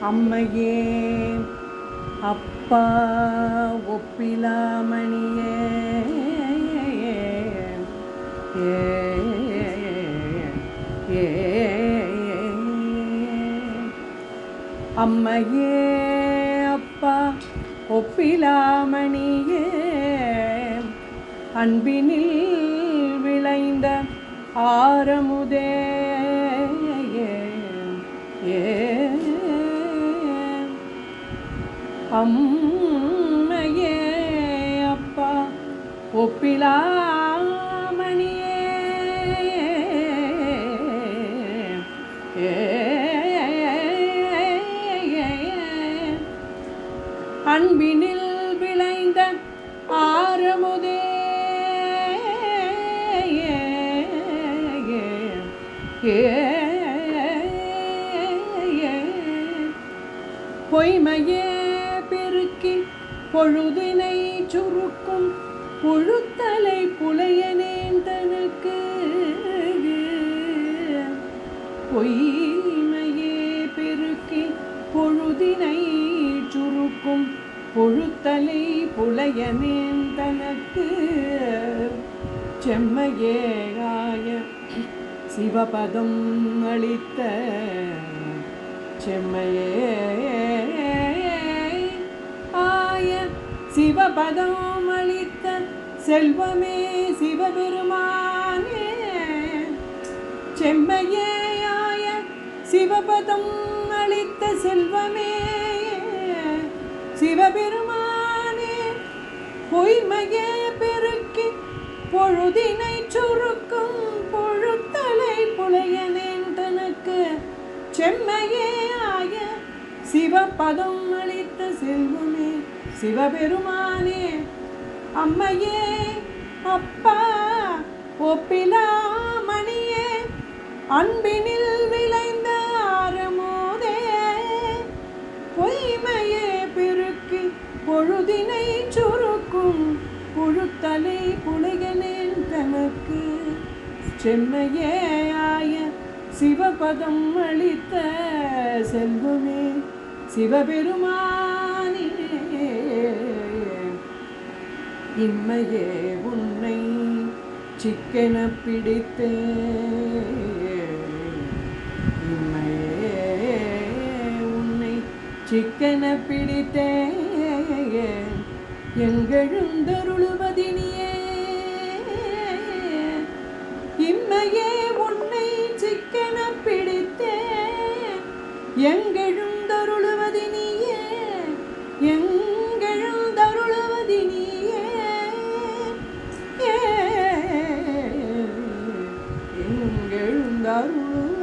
அம்மையே அப்பா ஒப்பிலாமணியே அம்மையே அப்பா ஒப்பிலாமணியே அன்பினில் விளைந்த ஆரமுதே அம்மையே அப்பா ஒப்பிலாமணியே அன்பினில் விளைந்த ஆரமுதே பொய்மையே பெருக்கி பொழுதினை சுருக்கும் புழுத்தலை புலையனேன் தனக்கு பொய்மையே பெருக்கி பொழுதினை சுருக்கும் புழுத்தலை புலையனேன் தனக்கு செம்மையே ஆய சிவபதம் அளித்த செம்மையே ஆய சிவபதம் அளித்த செல்வமே சிவபெருமானே செம்மையே ஆய சிவபதம் அளித்த செல்வமே சிவபெருமானே பொய்மையே பெருக்கி பொழுதினை சுருக்கும் பொழுத்தலை புலையனேன் தனக்கு செம்மையே ஆய சிவபதம் அளித்த செல்வமே சிவபெருமானே அம்மையே அப்பா ஒப்பிலாமணியே அன்பினில் விளைந்த ஆரமோதே பொய்மையே பெருக்கி பொழுதினை சுருக்கும் புழுத்தலை புலையனேன் தனக்கு செம்மையே ஆய சிவபதம் அளித்த செல்வமே சிவபெருமானே இம்மையே உன்னை சிக்கென பிடித்தேன் இம்மையே உன்னை சிக்கென பிடித்தேன் எங்கெழுந்தருளுவதினியே இம்மையே உன்னை சிக்கென பிடித்தேன் எங்கெழுந்தருளுவதினியே எங்கெழுந்தருளுவதினியே எங்கெழுந்தருளுவதினியே